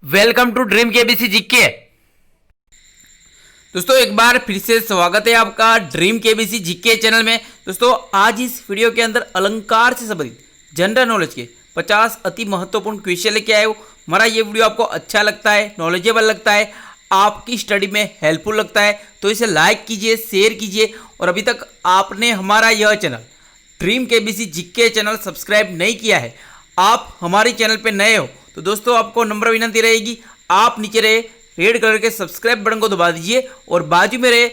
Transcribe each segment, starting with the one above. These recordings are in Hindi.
Welcome to dream KBC GK. दोस्तों एक बार फिर से स्वागत है आपका ड्रीम केबीसी जीके चैनल में। दोस्तों आज इस वीडियो के अंदर अलंकार से संबंधित जनरल नॉलेज के 50 अति महत्वपूर्ण क्वेश्चन लेके आए हो। हमारा ये वीडियो आपको अच्छा लगता है, नॉलेजेबल लगता है, आपकी स्टडी में हेल्पफुल लगता है तो इसे लाइक कीजिए, शेयर कीजिए। और अभी तक आपने हमारा यह channel dream KBC GK channel subscribe नहीं किया है, आप हमारे चैनल पे नए हो तो दोस्तों आपको नम्र विनती रहेगी, आप नीचे रहे रेड कलर के सब्सक्राइब बटन को दबा दीजिए और बाजू में रहे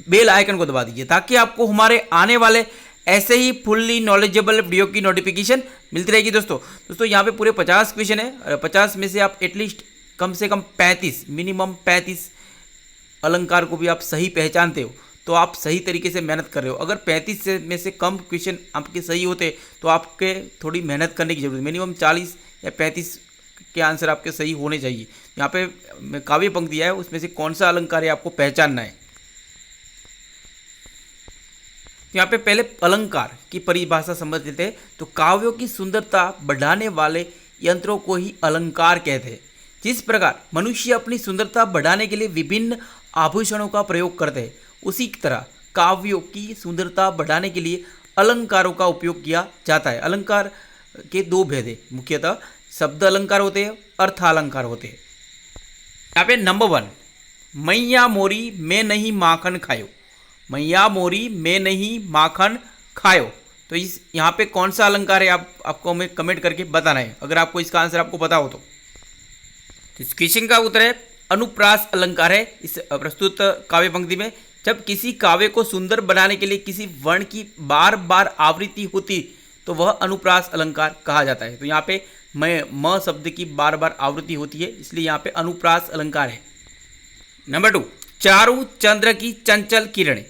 बेल आइकन को दबा दीजिए ताकि आपको हमारे आने वाले ऐसे ही फुल्ली नॉलेजेबल वीडियो की नोटिफिकेशन मिलती रहेगी। दोस्तों यहाँ पे पूरे 50 क्वेश्चन है। 50 में से आप एटलीस्ट कम से कम 35 मिनिमम 35 अलंकार को भी आप सही पहचानते हो तो आप सही तरीके से मेहनत कर रहे हो। अगर 35 में से कम क्वेश्चन आपके सही होते तो आपके थोड़ी मेहनत करने की जरूरत है। मिनिमम 40 या 35 के आंसर आपके सही होने चाहिए। यहाँ पे काव्य पंक्ति दिया है, उसमें से कौन सा अलंकार है आपको पहचानना है। यहाँ पे पहले अलंकार की परिभाषा समझ लेते हैं। तो काव्यों की सुंदरता बढ़ाने वाले यंत्रों को ही अलंकार कहते हैं। जिस प्रकार मनुष्य अपनी सुंदरता बढ़ाने के लिए विभिन्न आभूषणों का प्रयोग करते हैं, उसी तरह काव्यों की सुंदरता बढ़ाने के लिए अलंकारों का उपयोग किया जाता है। अलंकार के दो भेद है, मुख्यतः शब्द अलंकार होते हैं, अर्थ अलंकार होते हैं। यहाँ पे नंबर 1, मैया मोरी मैं नहीं माखन खायो। मैया मोरी मैं नहीं माखन खायो, तो इस यहाँ पे कौन सा अलंकार है आपको हमें कमेंट करके बताना है अगर आपको इसका आंसर आपको पता हो तो। इस क्वेश्चन का उत्तर है अनुप्रास अलंकार है। इस प्रस्तुत काव्य पंक्ति में जब किसी काव्य को सुंदर बनाने के लिए किसी वर्ण की बार बार आवृत्ति होती तो वह अनुप्रास अलंकार कहा जाता है। तो यहाँ पे म शब्द की बार बार आवृत्ति होती है, इसलिए यहाँ पे अनुप्रास अलंकार है। नंबर 2, चारु चंद्र की चंचल किरणें।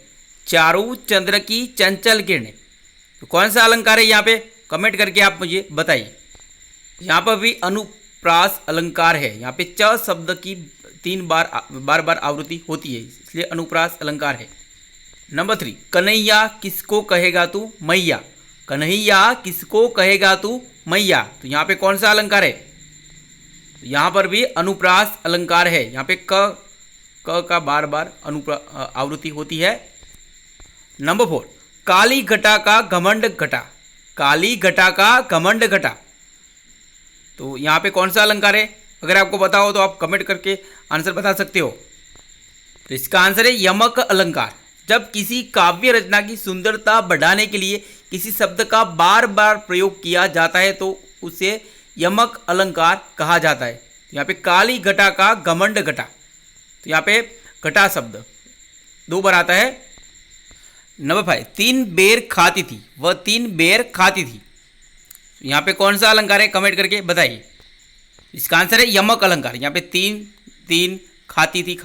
चारु चंद्र की चंचल किरणें, तो कौन सा अलंकार है यहाँ पे कमेंट करके आप मुझे बताइए। यहाँ पर भी अनुप्रास अलंकार है। यहाँ पे च शब्द की 3 बार आवृत्ति होती है, इसलिए अनुप्रास अलंकार है। नंबर 3, कन्हैया किसको कहेगा तू मैया। कन्हैया किसको कहेगा तू मैया, तो यहाँ पे कौन सा अलंकार है। तो यहाँ पर भी अनुप्रास अलंकार है। यहाँ पे क का बार बार आवृत्ति होती है। नंबर 4, काली घटा का घमंड घटा। काली घटा का घमंड घटा, तो यहाँ पे कौन सा अलंकार है अगर आपको पता हो तो आप कमेंट करके आंसर बता सकते हो। तो इसका आंसर है यमक अलंकार। जब किसी काव्य रचना की सुंदरता बढ़ाने के लिए किसी शब्द का बार बार प्रयोग किया जाता है तो उसे यमक अलंकार कहा जाता है। यहाँ पे काली घटा का घमंड घटा, तो यहाँ पे घटा शब्द 2 बार आता है। नंबर 5, 3 बेर खाती थी वह 3 बेर खाती थी, यहाँ पे कौन सा अलंकार है कमेंट करके बताइए। इसका आंसर है यमक अलंकार। यहाँ पे 3 खाती थी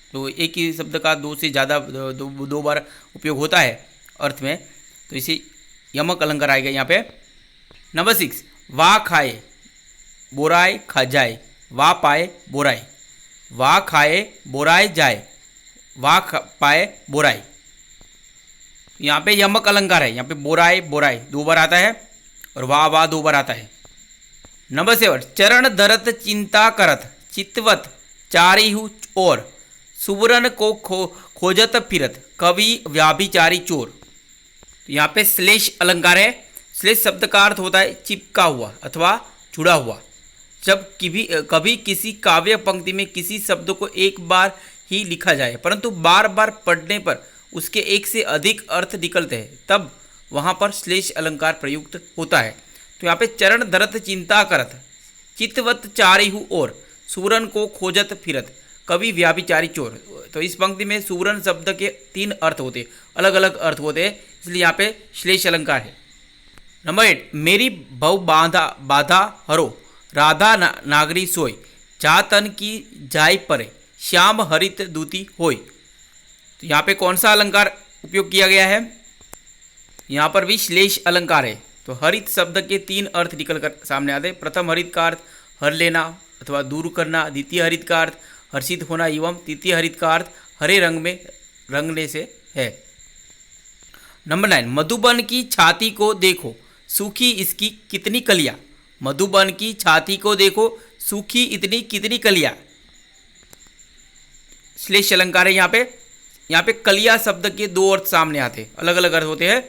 तो एक ही शब्द का 2 से ज़्यादा 2 बार उपयोग होता है अर्थ में, तो इसे यमक अलंकार आएगा यहाँ पे। नंबर 6, वाह खाए बोराए खा जाए वाह पाए बोराई। वाह खाए बोराए जाए वाह पाए बोराई, यहाँ पे यमक अलंकार है। यहाँ पे बोराए बोराई 2 बार आता है और वाह 2 बार आता है। नंबर 7, चरण धरत चिंता करत चितवत चारिहु और सुवर्ण को खोजत फिरत कवि व्याभिचारी चोर, तो यहाँ पे श्लेष अलंकार है। श्लेष शब्द का अर्थ होता है चिपका हुआ अथवा जुड़ा हुआ। जब कभी किसी काव्य पंक्ति में किसी शब्द को एक बार ही लिखा जाए परंतु बार बार पढ़ने पर उसके एक से अधिक अर्थ निकलते हैं तब वहाँ पर श्लेष अलंकार प्रयुक्त होता है। तो यहाँ पे चरण धरत चिंता करत चितवत चारिहु और सुवर्ण को खोजत फिरत कवि व्याभिचारी चोर, तो इस पंक्ति में सुवर्ण शब्द के 3 अर्थ होते हैं, अलग अलग अर्थ होते हैं, इसलिए यहाँ पे श्लेष अलंकार है। नंबर 8, मेरी भव बाधा हरो राधा नागरी सोय जातन की जाय परे श्याम हरित दूती होय, तो यहाँ पे कौन सा अलंकार उपयोग किया गया है। यहाँ पर भी श्लेष अलंकार है। तो हरित शब्द के 3 अर्थ निकल कर सामने आते हैं। प्रथम हरित का अर्थ हर लेना अथवा दूर करना, द्वितीय हरित का अर्थ हर्षित होना एवं तृतीय हरित का अर्थ हरे रंग में रंगने से है। नंबर 9, मधुबन की छाती को देखो सूखी इसकी कितनी कलियां। मधुबन की छाती को देखो, सूखी इतनी कितनी कलियां। श्लेष अलंकार है यहाँ पे। यहाँ पे कलिया शब्द के दो अर्थ सामने आते हैं, अलग अलग अर्थ होते हैं।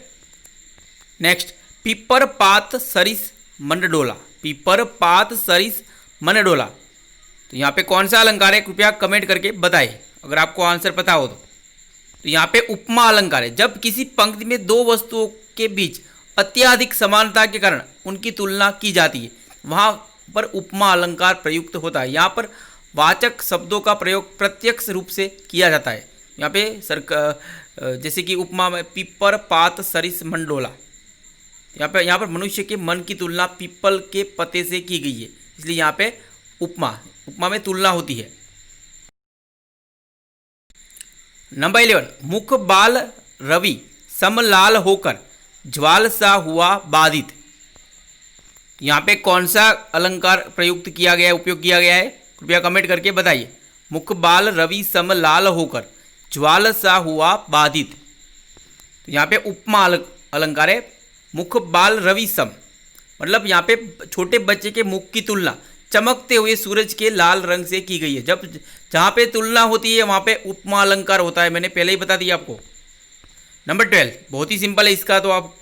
नेक्स्ट, पीपर पात सरिस मंडडोला। पीपर पात सरिस मंडडोला, तो यहाँ पे कौन सा अलंकार है, कृपया कमेंट करके बताइए अगर आपको आंसर पता हो तो यहाँ पे उपमा अलंकार है। जब किसी पंक्ति में दो वस्तुओं के बीच अत्याधिक समानता के कारण उनकी तुलना की जाती है, वहाँ पर उपमा अलंकार प्रयुक्त होता है। यहाँ पर वाचक शब्दों का प्रयोग प्रत्यक्ष रूप से किया जाता है। यहाँ पे जैसे कि उपमा में पीपर पात सरिस मंडोला, यहाँ पर मनुष्य के मन की तुलना पीपल के पत्ते से की गई है, इसलिए यहाँ पे उपमा में तुलना होती है। नंबर 11, मुख बाल रवि समलाल होकर ज्वाल सा हुआ बाधित। यहाँ पे कौन सा अलंकार प्रयुक्त किया गया है, उपयोग किया गया है, कृपया कमेंट करके बताइए। मुख बाल रवि समलाल होकर ज्वाल सा हुआ बाधित, तो यहाँ पे उपमा अलंकार है। मुख बाल रवि सम, मतलब यहाँ पे छोटे बच्चे के मुख की तुलना चमकते हुए सूरज के लाल रंग से की गई है। जब जहाँ पे तुलना होती है वहाँ पे उपमा अलंकार होता है, मैंने पहले ही बता दिया आपको। नंबर 12, बहुत ही सिंपल है इसका, तो आप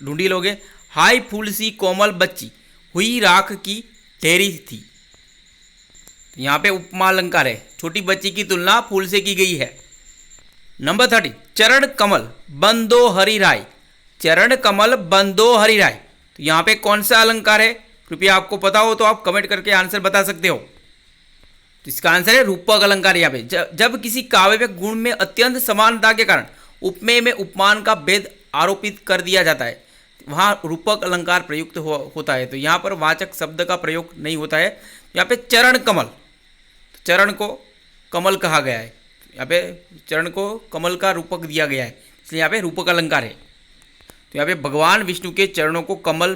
ढूंढ ही लोगे। हाय फूल सी कोमल बच्ची हुई राख की ढेरी थी, यहाँ पे उपमा अलंकार है। छोटी बच्ची की तुलना फूल से की गई है। नंबर 30, चरण कमल बंदो हरि राय। चरण कमल बंदो हरि राय, तो यहाँ पे कौन सा अलंकार है, कृपया आपको पता हो तो आप कमेंट करके आंसर बता सकते हो। तो इसका आंसर है रूपक अलंकार। यहाँ पे जब किसी काव्य में गुण में अत्यंत समानता के कारण उपमेय में उपमान का भेद आरोपित कर दिया जाता है, वहाँ रूपक अलंकार प्रयुक्त होता है। तो यहाँ पर वाचक शब्द का प्रयोग नहीं होता है। यहाँ पे चरण कमल, तो चरण को कमल कहा गया है, यहाँ पे चरण को कमल का रूपक दिया गया है, इसलिए यहाँ पे रूपक अलंकार है। तो यहाँ पे भगवान विष्णु के चरणों को कमल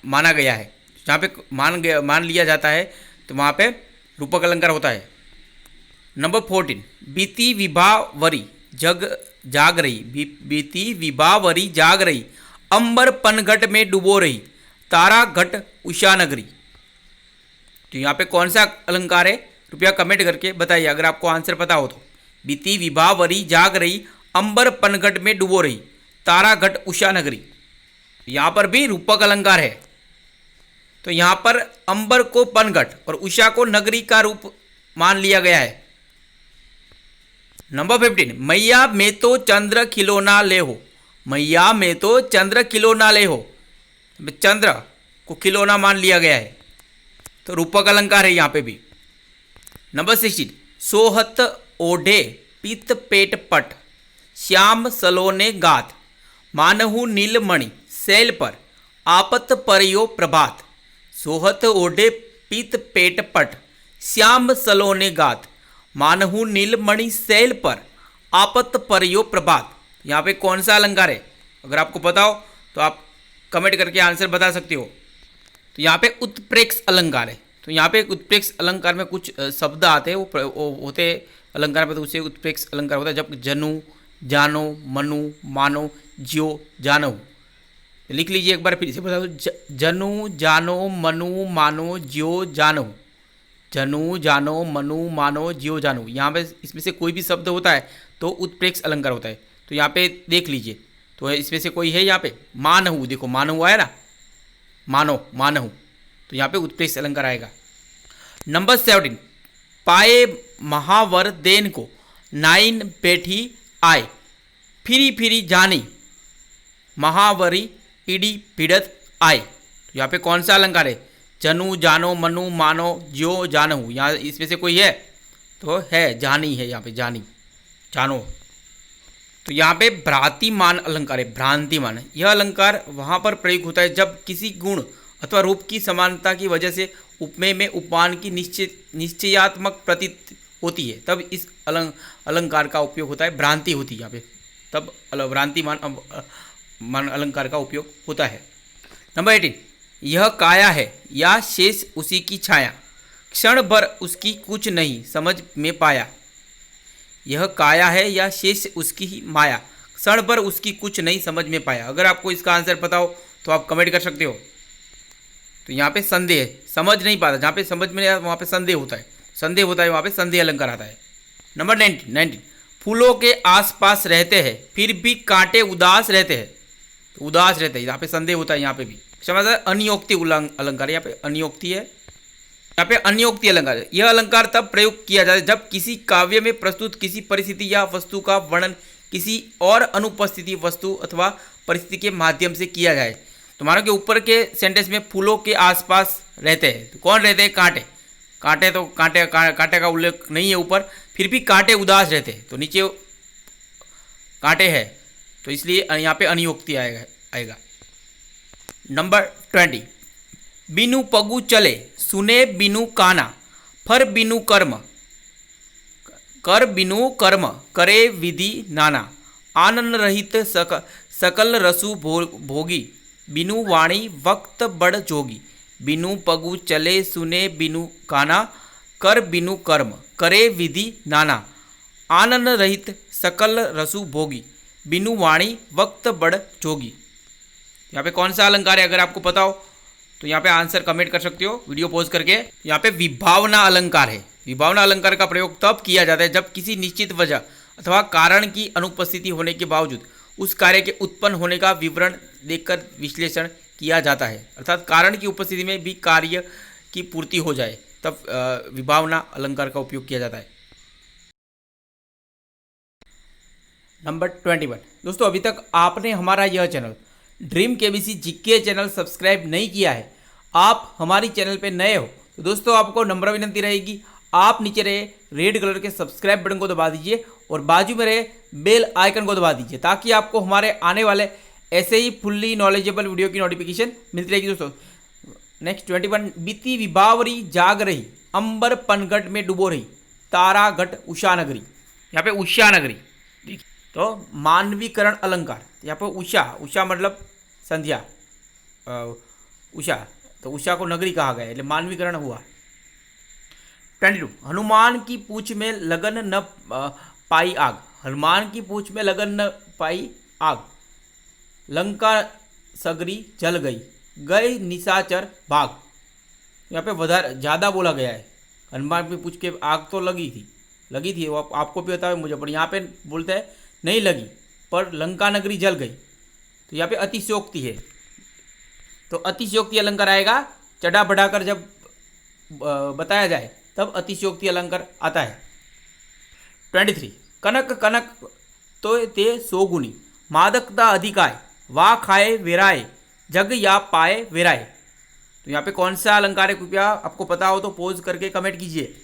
माना गया है, जहाँ पे मान लिया जाता है, तो वहाँ पे रूपक अलंकार होता है। नंबर 14, बीती विभावरी जाग रही। बीती विभावरी जाग रही, अंबर पनघट में डुबो रही, तारा घट उषा नगरी। तो यहाँ पे कौन सा अलंकार है, कृपया कमेंट करके बताइए अगर आपको आंसर पता हो तो। बीती विभावरी जाग रही, अंबर पनघट में डुबो रही, तारा घट उषा नगरी, यहाँ पर भी रूपक अलंकार है। तो यहाँ पर अंबर को पनघट और उषा को नगरी का रूप मान लिया गया है। नंबर 15, मैया में तो चंद्र खिलौना ले हो। मैया में तो चंद्र खिलौना ले हो, चंद्र को खिलौना मान लिया गया है, तो रूपक अलंकार है यहाँ पे भी। नंबर 16, सोहत ओढ़े पीत पेट पट, श्याम सलोने गात, मानहु नीलमणि शैल पर, आपत परियो प्रभात। सोहत ओढ़े पीत पेट पट, श्याम सलोने गात, मानहु नीलमणि शैल पर, आपत परियो प्रभात। यहाँ पे कौन सा अलंकार है, अगर आपको पता हो तो आप कमेंट करके आंसर बता सकते हो। तो यहाँ पे उत्प्रेक्ष अलंकार है। तो यहाँ पे उत्प्रेक्ष अलंकार में कुछ शब्द आते हैं, वो होते अलंकार में, तो उसे उत्प्रेक्ष अलंकार होता है। जब जनु, जानो, मनु, मानो, ज्यो, जानहु, लिख लीजिए एक बार फिर से बता दो। जनु, जानो, मनु, मानो, ज्यो, जानहु। जनु, जानो, मनु, मानो, ज्यो, जानहु, यहाँ पे इसमें से कोई भी शब्द होता है तो उत्प्रेक्ष अलंकार होता है। तो यहाँ पे देख लीजिए, तो इसमें से कोई है यहाँ पे मानहु, देखो मानहु आया ना, मानो, मानहु, तो यहाँ पे उत्प्रेक्ष अलंकार आएगा। नंबर 17, पाए महावर देन को नाइन बैठी आए, फिरी फिरी जानी महावरी इडी पीड़त आए। तो यहाँ पे कौन सा अलंकार है, जनु, जानो, मनु, मानो, ज्यो, जानहु, यहाँ इसमें से कोई है तो है जानी है, यहाँ पे जानी, जानो। तो यहाँ पे भ्रांतिमान अलंकार है, भ्रांतिमान। यह अलंकार वहाँ पर प्रयोग होता है जब किसी गुण अथवा रूप की समानता की वजह से उपमेय में उपमान की निश्चयात्मक प्रतीत होती है, तब इस अलंकार का उपयोग होता है। भ्रांति होती है यहाँ पे, तब भ्रांतिमान अलंकार का उपयोग होता है। नंबर 18, यह काया है या शेष उसी की छाया, क्षण भर उसकी कुछ नहीं समझ में पाया। यह काया है या शेष उसकी ही माया, क्षण भर उसकी कुछ नहीं समझ में पाया। अगर आपको इसका आंसर पता हो तो आप कमेंट कर सकते हो। तो यहाँ पे संदेह, समझ नहीं पाता, जहाँ पे समझ में नहीं आता वहाँ पे संदेह होता है, संदेह होता है, वहाँ पे संदेह अलंकार आता है। नंबर 19, फूलों के आसपास रहते हैं फिर भी कांटे उदास रहते हैं, तो उदास रहते हैं, यहाँ पे संदेह होता है, यहाँ पे भी समझ है। अनियोक्ति अलंकार, यहाँ पे अनियोक्ति है, यहाँ पे अनियोक्ति अलंकार। यह अलंकार तब प्रयोग किया जाता है जब किसी काव्य में प्रस्तुत किसी परिस्थिति या वस्तु का वर्णन किसी और अनुपस्थिति वस्तु अथवा परिस्थिति के माध्यम से किया जाए। तो मानो कि ऊपर के सेंटेंस में फूलों के आसपास रहते हैं, तो कौन रहते हैं? कांटे। कांटे तो कांटे का उल्लेख नहीं है ऊपर, फिर भी कांटे उदास रहते हैं, तो नीचे कांटे हैं, तो इसलिए यहाँ पे अनियोक्ति आएगा। नंबर 20, बिनु पगु चले सुने बिनु काना फर बिनु कर्म कर बिनु कर्म करे विधि नाना आनंद रहित सकल रसु भोगी बिनु वाणी वक्त बड़ जोगी। बिनु पगु चले सुने बिनु काना कर बिनु कर्म करे विधि नाना आनंद रहित सकल रसु भोगी बिनु वाणी वक्त बड़ जोगी। यहाँ पे कौन सा अलंकार है? अगर आपको पता हो तो यहाँ पे आंसर कमेंट कर सकते हो वीडियो पॉज करके। यहाँ पे विभावना अलंकार है। विभावना अलंकार का प्रयोग तब किया जाता है जब किसी निश्चित वजह अथवा कारण की अनुपस्थिति होने के बावजूद उस कार्य के उत्पन्न होने का विवरण देकर विश्लेषण किया जाता है, अर्थात कारण की उपस्थिति में भी कार्य की पूर्ति हो जाए, तब विभावना अलंकार का उपयोग किया जाता है। नंबर 21, दोस्तों अभी तक आपने हमारा यह channel dream KBC GK channel subscribe नहीं किया है, आप हमारी चैनल पे नए हो, तो दोस्तों आपको नम्र विनंती रहेगी, आप नीचे रहे रेड कलर के सब्सक्राइब बटन को दबा दीजिए और बाजू में रहे बेल आइकन को दबा दीजिए, ताकि आपको हमारे आने वाले ऐसे ही फुल्ली नॉलेजेबल वीडियो की नोटिफिकेशन मिलती रहेगी। दोस्तों नेक्स्ट 21, बीती विभावरी जाग रही अंबर पनघट में डुबो रही तारा घट उषा नगरी। यहाँ पे उषा नगरी, तो मानवीकरण अलंकार। यहाँ पर उषा मतलब संध्या, उषा, तो उषा को नगरी कहा गया, मतलब मानवीकरण हुआ। 22, हनुमान की पूंछ में लगन न पाई आग। हनुमान की पूंछ में लगन न पाई आग, लंका सगरी जल गई गए निशाचर भाग। यहाँ पे ज़्यादा बोला गया है। हनुमान की पूंछ के आग तो लगी थी, वो आपको भी पता है मुझे, पर यहाँ पे बोलते हैं नहीं लगी पर लंका नगरी जल गई, तो यहाँ पे अतिशयोक्ति है, तो अतिशयोक्ति अलंकार आएगा। चढ़ा बढ़ाकर जब बताया जाए तब अतिशयोक्ति अलंकार आता है। 23, कनक कनक तो ते सोगुनी मादकता अधिकाय वा खाए वेराए जग या पाए वेराए। तो यहाँ पे कौन सा अलंकार है? कृपया आपको पता हो तो पोज करके कमेंट कीजिए।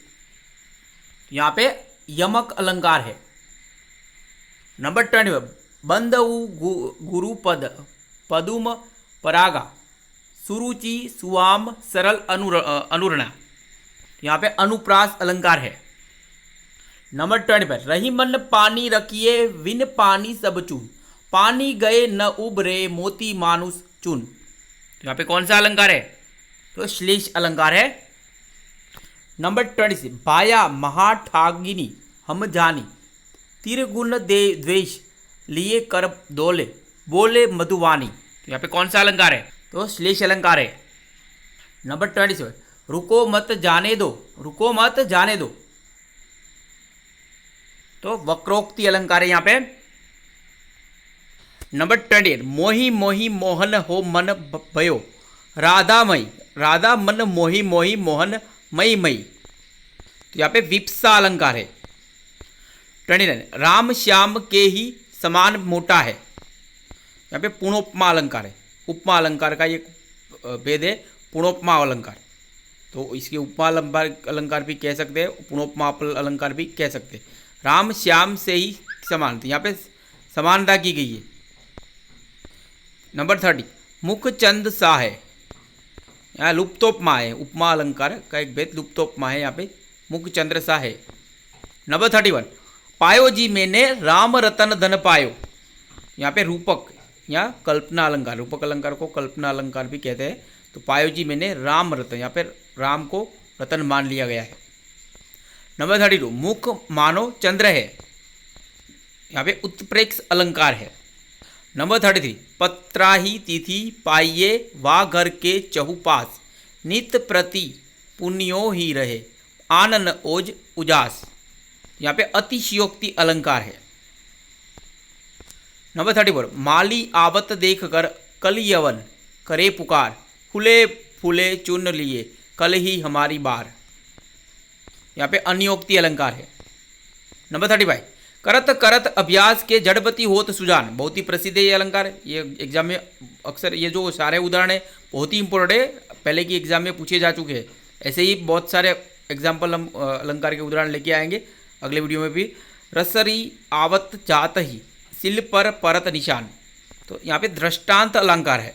यहाँ पे यमक अलंकार है। नंबर 20, बंदऊ गुरु पद पदुम परागा सुरुचि सुवाम सरल अनुरणा। यहाँ पे अनुप्रास अलंकार है। नंबर 25, रही मन पानी रखिए विन पानी सब चून पानी गए न उबरे मोती मानुस चुन। तो यहाँ पे कौन सा अलंकार है? तो श्लेष अलंकार है। नंबर 26, बाया महाठागिनी हम जानी तिरगुण दे द्वेष लिए कर दोले बोले मधुवानी। तो यहाँ पे कौन सा अलंकार है? तो श्लेष अलंकार है। नंबर 27, रुको मत जाने दो रुको मत जाने दो, तो वक्रोक्ति अलंकार है यहाँ पे। नंबर 28, मोही मोही मोहन हो मन भयो राधामयी राधा मन मोही मोही मोहन मई मई। तो यहाँ पे विप्सा अलंकार है। 29, राम श्याम के ही समान मोटा है। यहाँ पे पूर्णोपमा अलंकार है। उपमा अलंकार का ये भेद है, पूर्णोपमा अलंकार, तो इसके उपमा अलंकार भी कह सकते हैं, पूर्णोपमा अलंकार भी कह सकते हैं। राम श्याम से ही समान, तो यहाँ पे समानता की गई है। नंबर 30, मुख चंद सा है, यहाँ लुप्तोपमा है, उपमा अलंकार का एक भेद लुप्तोपमा है, यहाँ पे मुख चंद्र सा है। नंबर 31, पायो जी मैंने राम रतन धन पायो। यहाँ पे रूपक या कल्पना अलंकार, रूपक अलंकार को कल्पना अलंकार भी कहते हैं। तो पायो जी मैंने राम रतन, यहाँ पे राम को रतन मान लिया गया है। नंबर 32, मुख मानो चंद्र है, यहाँ पे उत्प्रेक्ष अलंकार है। नंबर 33, पत्राही तिथि पाइये वा घर के चहुपास, नित प्रति पुण्यो ही रहे आनन ओज उजास। यहाँ पे अतिशयोक्ति अलंकार है। नंबर 34, माली आवत देख कर कल यवन करे पुकार, फूले फूले चुन लिए कल ही हमारी बार। यहाँ पे अन्योक्ति अलंकार है। नंबर 35, करत करत अभ्यास के जड़पति होत सुजान, बहुत ही प्रसिद्ध है ये अलंकार है। ये एग्जाम में अक्सर ये जो सारे उदाहरण है बहुत ही इंपॉर्टेंट है, पहले की एग्जाम में पूछे जा चुके हैं। ऐसे ही बहुत सारे एग्जाम्पल हम अलंकार के उदाहरण लेके आएंगे अगले वीडियो में भी। रसरी आवत जात ही सिल पर परत निशान, तो यहाँ पे दृष्टांत अलंकार है।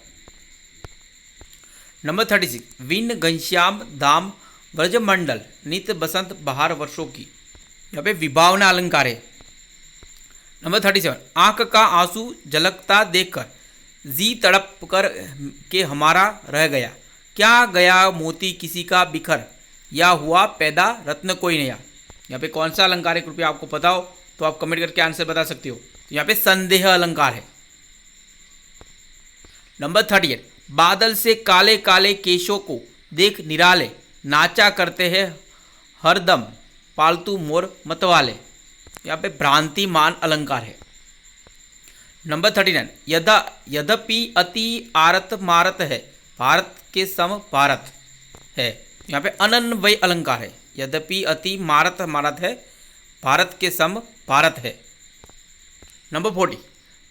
नंबर 36, विन घनश्याम धाम व्रजमंडल नित बसंत बहार वर्षों की, यहाँ पे विभावना अलंकार है। नंबर 37, आंख का आंसू झलकता देखकर जी तड़प कर के हमारा रह गया, क्या गया मोती किसी का बिखर, या हुआ पैदा रत्न कोई नया। यहाँ पे कौन सा अलंकार है कृपया आपको पता हो तो आप कमेंट करके आंसर बता सकते हो। तो यहाँ पे संदेह अलंकार है। नंबर 38, बादल से काले काले केशों को देख निराले नाचा करते हैं हरदम पालतू मोर मतवाले। यहाँ पे भ्रांतिमान अलंकार है। नंबर 39, यद्यपि अति आरत मारत है भारत के सम भारत है। यहाँ पे अनन्वय अलंकार है। यद्यपि अति मारत मारत है भारत के सम भारत है। नंबर 40,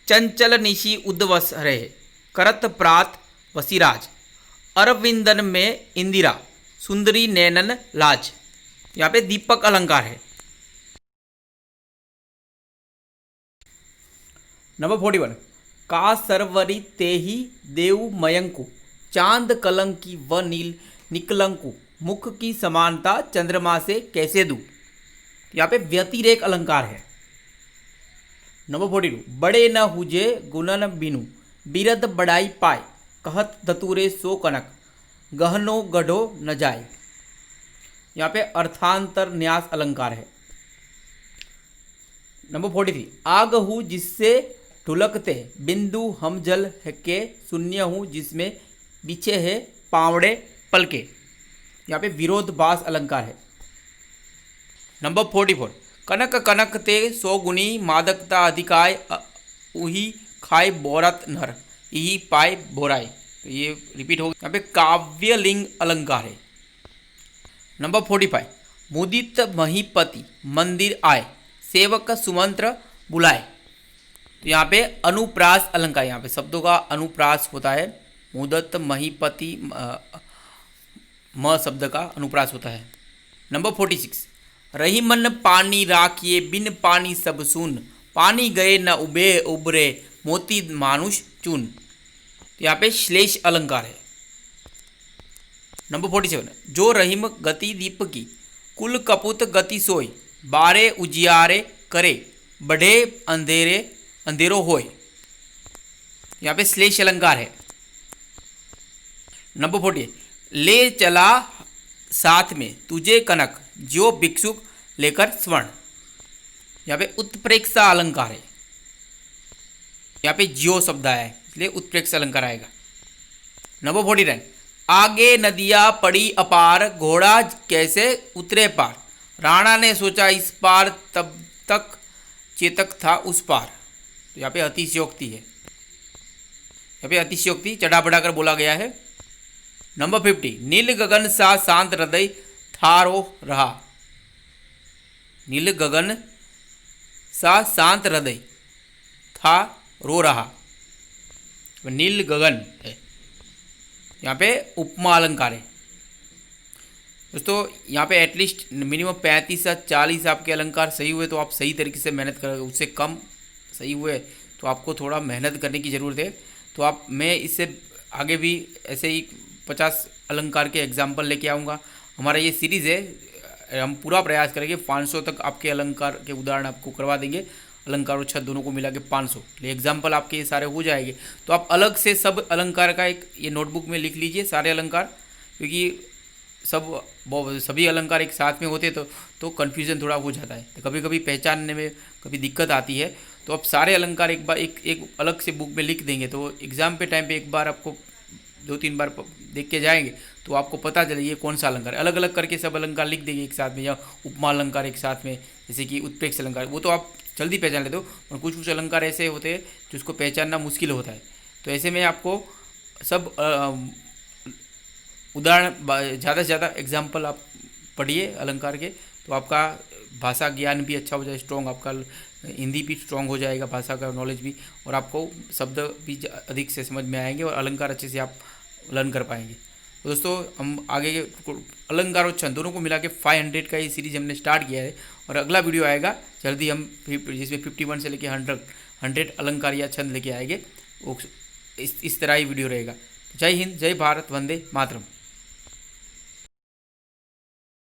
चंचल निशी उद्वस रहे करत प्रात वसीराज, अरविंदन में इंदिरा सुंदरी नैनन लाज। यहाँ पे दीपक अलंकार है। नंबर 41, का सरवरी ते ही देव मयंकु, चांद कलंकी व नील निकलंकु, मुख की समानता चंद्रमा से कैसे दूं। यहाँ पे व्यतिरेक अलंकार है। नंबर 42, बड़े न हुजे गुणन बिनु बिरद बड़ाई पाए, कहत धतुरे सो कनक गहनो गढ़ो न जाए। यहाँ पे अर्थांतर न्यास अलंकार है। नंबर 43, आग हूँ जिससे ढुलकते बिंदु हम जल है के, शून्य हूँ जिसमें बिछे है पावड़े पलके। यहाँ पे विरोधभास अलंकार है। नंबर 44, कनक कनक ते सौ गुनी मादकता अधिकाय, उही खाए बोरत नर यही पाए बोराय। तो ये रिपीट हो। यहाँ पे काव्यलिंग अलंकार है। नंबर 45, मुदित महीपति मंदिर आए, सेवक सुमंत्र बुलाए। तो यहाँ पे अनुप्रास अलंकार, यहाँ पे शब्दों का अनुप्रास होता है। मुदत महीपति म शब्द का अनुप्रास होता है। नंबर 46, रही मन पानी राखिए बिन पानी सब सुन, पानी गए न उबे उबरे मोती मानुष चून। तो यहाँ पे श्लेष अलंकार है। नंबर 47, जो रहीम गति दीप की कुल कपुत गति सोई, बारे उजियारे करे बढ़े अंधेरे अंधेरो होय। यहाँ पे श्लेष अलंकार है। नंबर 48, ले चला साथ में तुझे कनक जो भिक्षुक लेकर स्वर्ण। यहाँ पे उत्प्रेक्षा अलंकार है। यहाँ पे ज्यो शब्द आया है इसलिए उत्प्रेक्षा अलंकार आएगा। नंबर 49, आगे नदियाँ पड़ी अपार, घोड़ा कैसे उतरे पार, राणा ने सोचा इस पार तब तक चेतक था उस पार। तो यहाँ पे अतिशयोक्ति है। यहाँ पे अतिशयोक्ति चढ़ा बढ़ाकर बोला गया है। नंबर 50, नील गगन सा शांत हृदय थारो रहा। नील गगन सा शांत हृदय था रो रहा। नील गगन है। यहाँ पे उपमा अलंकार है। दोस्तों यहाँ पे एटलीस्ट मिनिमम 35 से 40 आपके अलंकार सही हुए तो आप सही तरीके से मेहनत करोगे। उससे कम सही हुए तो आपको थोड़ा मेहनत करने की ज़रूरत है। तो आप मैं इससे आगे भी ऐसे ही 50 अलंकार के एग्जाम्पल लेके आऊँगा। हमारा ये सीरीज़ है, हम पूरा प्रयास करेंगे 500 तक आपके अलंकार के उदाहरण आपको करवा देंगे। अलंकार और छंद दोनों को मिला के 500 एग्जाम्पल आपके ये सारे हो जाएंगे। तो आप अलग से सब अलंकार का एक ये नोटबुक में लिख लीजिए सारे अलंकार, क्योंकि सभी अलंकार एक साथ में होते तो कन्फ्यूज़न थोड़ा हो जाता है, तो कभी कभी पहचानने में कभी दिक्कत आती है। तो आप सारे अलंकार एक बार एक अलग से बुक में लिख देंगे तो एग्ज़ाम पे टाइम पे एक बार आपको 2-3 बार देख के जाएंगे तो आपको पता चले ये कौन सा अलंकार है। अलग अलग करके सब अलंकार लिख देंगे एक साथ में, या उपमा अलंकार एक साथ में, जैसे कि उत्प्रेक्ष अलंकार, वो तो आप जल्दी पहचान लेते हो, और कुछ कुछ अलंकार ऐसे होते हैं जिसको पहचानना मुश्किल होता है। तो ऐसे में आपको सब उदाहरण, ज़्यादा से ज़्यादा एग्जाम्पल आप पढ़िए अलंकार के, तो आपका भाषा ज्ञान भी अच्छा हो जाए, स्ट्रॉन्ग, आपका हिंदी भी स्ट्रॉन्ग हो जाएगा, भाषा का नॉलेज भी, और आपको शब्द भी अधिक से समझ में आएंगे, और अलंकार अच्छे से आप लर्न कर पाएंगे। तो दोस्तों हम आगे के अलंकार और छंद दोनों को मिला के 500 का ये सीरीज हमने स्टार्ट किया है, और अगला वीडियो आएगा जल्दी, हम जिसमें 51 से लेके 100 अलंकार या छंद लेके आएंगे, वो इस तरह ही वीडियो रहेगा। जय हिंद, जय भारत, वंदे मातरम।